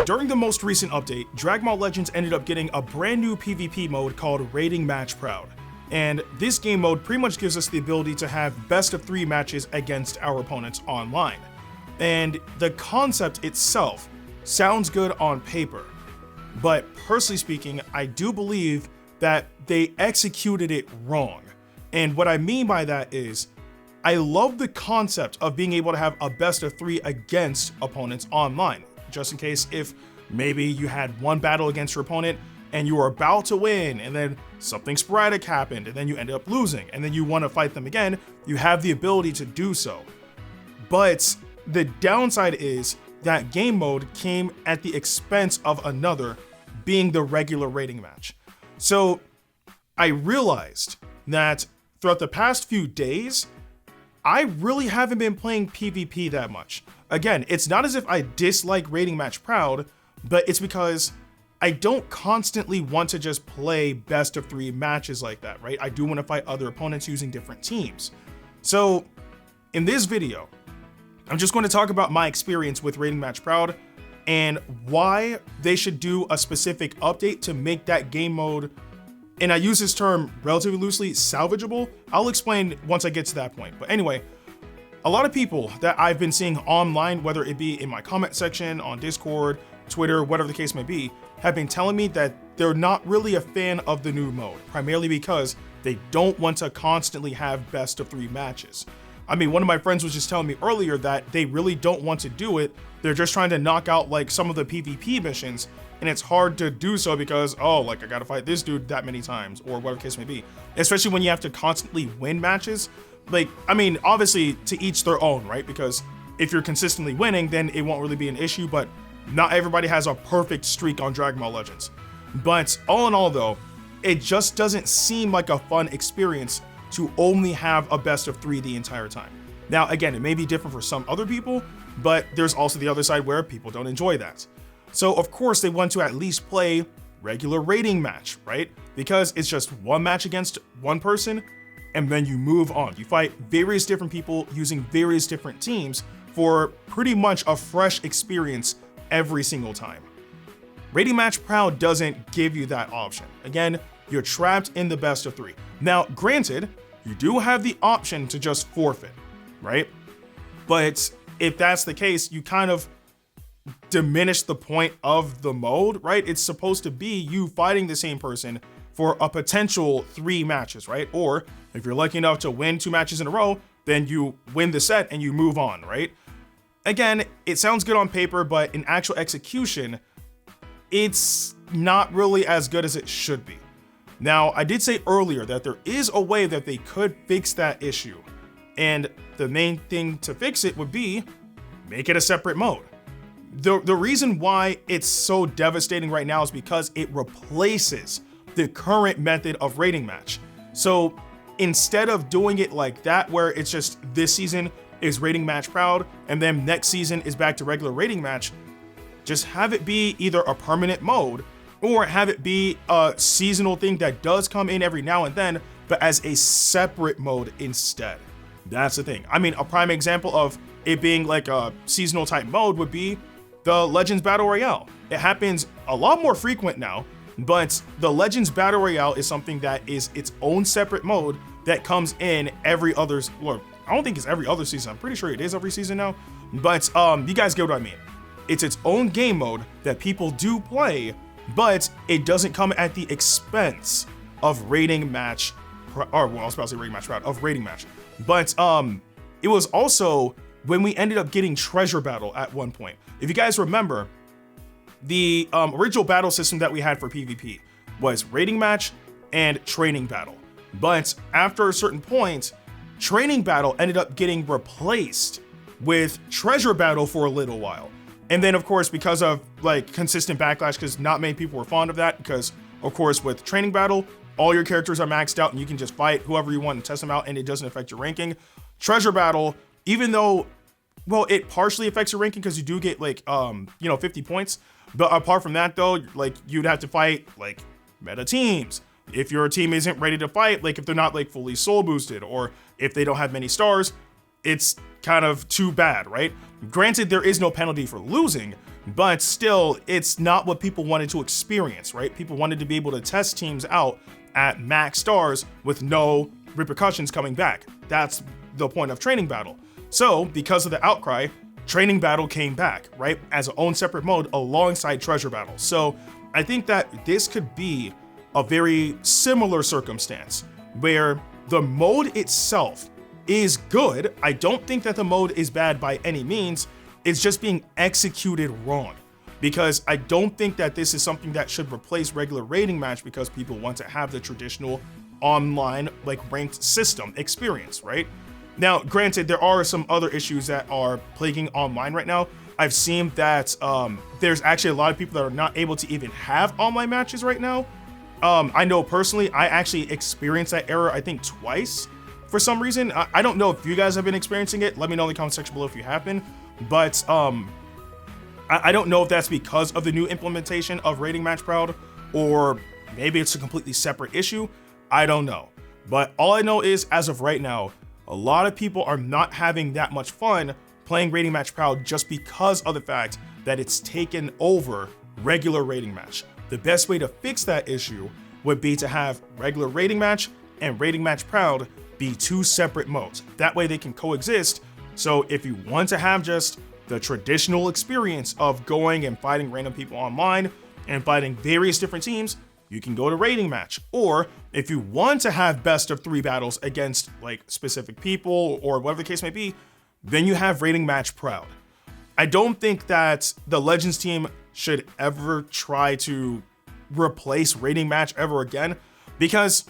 During the most recent update, Dragon Ball Legends ended up getting a brand new PvP mode called Rating Match Proud. And this game mode pretty much gives us the ability to have best of 3 matches against our opponents online. And the concept itself sounds good on paper, but personally speaking, I do believe that they executed it wrong. And what I mean by that is, I love the concept of being able to have a best of 3 against opponents online, just in case if maybe you had one battle against your opponent and you were about to win and then something sporadic happened and then you ended up losing and then you want to fight them again, you have the ability to do so. But the downside is that game mode came at the expense of another, being the regular rating match. So I realized that throughout the past few days, I really haven't been playing PvP that much. Again, it's not as if I dislike Rating Match Proud, but it's because I don't constantly want to just play best of 3 matches like that, right? I do want to fight other opponents using different teams. So in this video, I'm just going to talk about my experience with Rating Match Proud and why they should do a specific update to make that game mode, and I use this term relatively loosely, salvageable. I'll explain once I get to that point. But anyway, a lot of people that I've been seeing online, whether it be in my comment section, on Discord, Twitter, whatever the case may be, have been telling me that they're not really a fan of the new mode, primarily because they don't want to constantly have best of 3 matches. I mean, one of my friends was just telling me earlier that they really don't want to do it. They're just trying to knock out like some of the PvP missions, and it's hard to do so because, oh, like I gotta fight this dude that many times, or whatever the case may be. Especially when you have to constantly win matches. Like, I mean, obviously to each their own, right? Because if you're consistently winning, then it won't really be an issue, but not everybody has a perfect streak on Dragon Ball Legends. But all in all though, it just doesn't seem like a fun experience to only have a best of 3 the entire time. Now, again, it may be different for some other people, but there's also the other side where people don't enjoy that. So of course they want to at least play regular rating match, right? Because it's just one match against one person and then you move on. You fight various different people using various different teams for pretty much a fresh experience every single time. Rating Match Proud doesn't give you that option. Again, you're trapped in the best of 3. Now, granted, you do have the option to just forfeit, right? But if that's the case, you kind of diminish the point of the mode, right? It's supposed to be you fighting the same person for a potential 3 matches, right? Or if you're lucky enough to win 2 matches in a row, then you win the set and you move on, right? Again, it sounds good on paper, but in actual execution, it's not really as good as it should be. Now, I did say earlier that there is a way that they could fix that issue. And the main thing to fix it would be make it a separate mode. The reason why it's so devastating right now is because it replaces the current method of rating match. So instead of doing it like that, where it's just this season is Rating Match Proud and then next season is back to regular rating match, just have it be either a permanent mode or have it be a seasonal thing that does come in every now and then, but as a separate mode instead. That's the thing. I mean, a prime example of it being like a seasonal type mode would be the Legends Battle Royale. It happens a lot more frequent now, but the Legends Battle Royale is something that is its own separate mode that comes in every other, well, I don't think it's every other season. I'm pretty sure it is every season now, but you guys get what I mean. It's its own game mode that people do play, but it doesn't come at the expense of Rating Match, or well, I was about to say Rating Match Proud, of Rating Match. But it was also when we ended up getting Treasure Battle at one point. If you guys remember, the original battle system that we had for PvP was Rating Match and Training Battle. But after a certain point, Training Battle ended up getting replaced with Treasure Battle for a little while. And then of course, because of like consistent backlash, because not many people were fond of that, because of course with Training Battle, all your characters are maxed out and you can just fight whoever you want and test them out and it doesn't affect your ranking. Treasure Battle, even though, well, it partially affects your ranking because you do get like, 50 points. But apart from that though, like you'd have to fight like meta teams. If your team isn't ready to fight, like if they're not like fully soul boosted or if they don't have many stars, it's kind of too bad, right? Granted, there is no penalty for losing, but still, it's not what people wanted to experience, right? People wanted to be able to test teams out at max stars with no repercussions coming back. That's the point of Training Battle. So, because of the outcry, Training Battle came back, right? As an own separate mode alongside Treasure Battle. So, I think that this could be a very similar circumstance where the mode itself is good. I don't think that the mode is bad by any means. It's just being executed wrong, because I don't think that this is something that should replace regular rating match, because people want to have the traditional online like ranked system experience, right? Now, granted, there are some other issues that are plaguing online right now. I've seen that there's actually a lot of people that are not able to even have online matches right now. I know personally, I actually experienced that error, I think twice for some reason. I don't know if you guys have been experiencing it. Let me know in the comment section below if you have been. But I don't know if that's because of the new implementation of Rating Match Proud, or maybe it's a completely separate issue. I don't know. But all I know is, as of right now, a lot of people are not having that much fun playing Rating Match Proud just because of the fact that it's taken over regular Rating Match. The best way to fix that issue would be to have regular Rating Match and Rating Match Proud be two separate modes. That way they can coexist. So if you want to have just the traditional experience of going and fighting random people online and fighting various different teams, you can go to Rating Match. Or if you want to have best of 3 battles against like specific people or whatever the case may be, then you have Rating Match Proud. I don't think that the Legends team should ever try to replace Rating Match ever again, because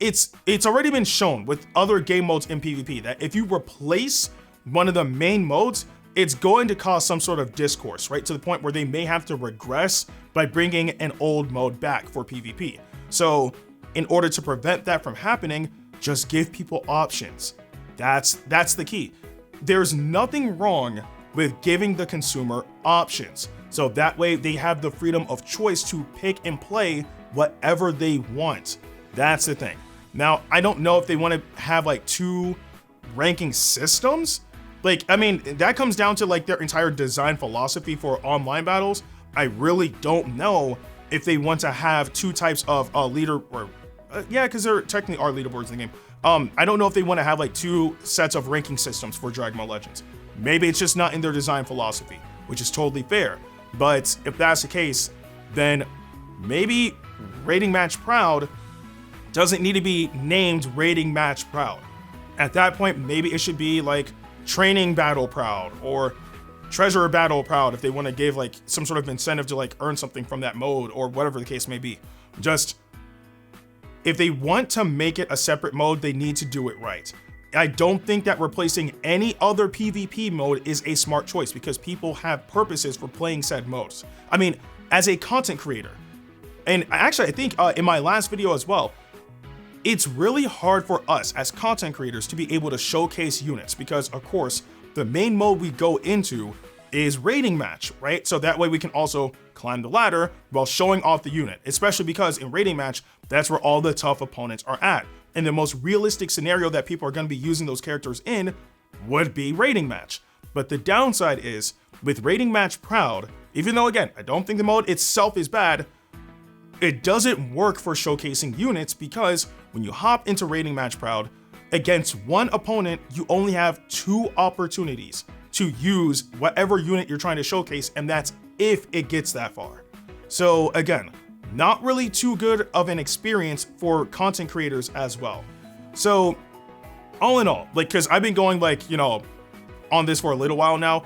it's already been shown with other game modes in PvP that if you replace one of the main modes, it's going to cause some sort of discourse, right? To the point where they may have to regress by bringing an old mode back for PvP. So in order to prevent that from happening, just give people options. That's the key. There's nothing wrong with giving the consumer options. So that way they have the freedom of choice to pick and play whatever they want. That's the thing. Now, I don't know if they want to have like 2 ranking systems. Like, I mean, that comes down to like their entire design philosophy for online battles. I really don't know if they want to have 2 types of leader, or yeah, because there technically are leaderboards in the game. I don't know if they want to have like 2 sets of ranking systems for Dragon Ball Legends. Maybe it's just not in their design philosophy, which is totally fair. But if that's the case, then maybe Rating Match Proud doesn't need to be named Rating Match Proud. At that point, maybe it should be like Training Battle Proud or Treasure Battle Proud, if they want to give like some sort of incentive to like earn something from that mode, or whatever the case may be. Just, if they want to make it a separate mode, they need to do it right. I don't think that replacing any other PvP mode is a smart choice, because people have purposes for playing said modes. I mean, as a content creator, and actually I think in my last video as well, it's really hard for us as content creators to be able to showcase units, because of course the main mode we go into is Rating Match, right? So that way we can also climb the ladder while showing off the unit, especially because in Rating Match, that's where all the tough opponents are at. And the most realistic scenario that people are going to be using those characters in would be Rating Match. But the downside is, with Rating Match Proud, even though again, I don't think the mode itself is bad, it doesn't work for showcasing units, because when you hop into Rating Match Proud, against one opponent, you only have 2 opportunities to use whatever unit you're trying to showcase, and that's if it gets that far. So again, not really too good of an experience for content creators as well. So all in all, like, cause I've been going like, you know, on this for a little while now,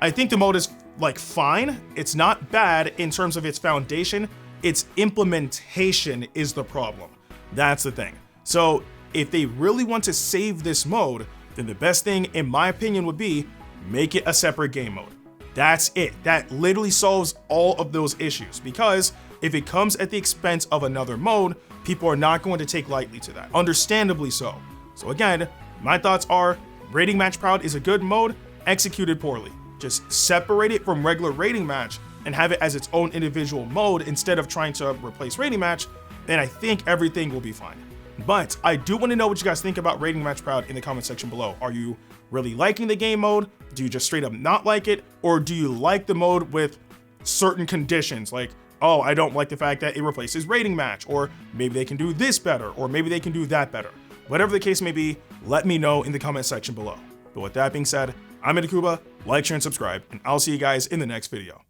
I think the mode is like fine. It's not bad in terms of its foundation. Its implementation is the problem. That's the thing. So if they really want to save this mode, then the best thing, in my opinion, would be make it a separate game mode. That's it. That literally solves all of those issues, because if it comes at the expense of another mode, people are not going to take lightly to that. Understandably so. So again, my thoughts are Rating Match Proud is a good mode, executed poorly. Just separate it from regular Rating Match and have it as its own individual mode instead of trying to replace Rating Match, then I think everything will be fine. But I do want to know what you guys think about Raiding Match Proud in the comment section below. Are you really liking the game mode? Do you just straight up not like it? Or do you like the mode with certain conditions? Like, oh, I don't like the fact that it replaces Raiding Match, or maybe they can do this better, or maybe they can do that better. Whatever the case may be, let me know in the comment section below. But with that being said, I'm Ndukauba, like, share, and subscribe, and I'll see you guys in the next video.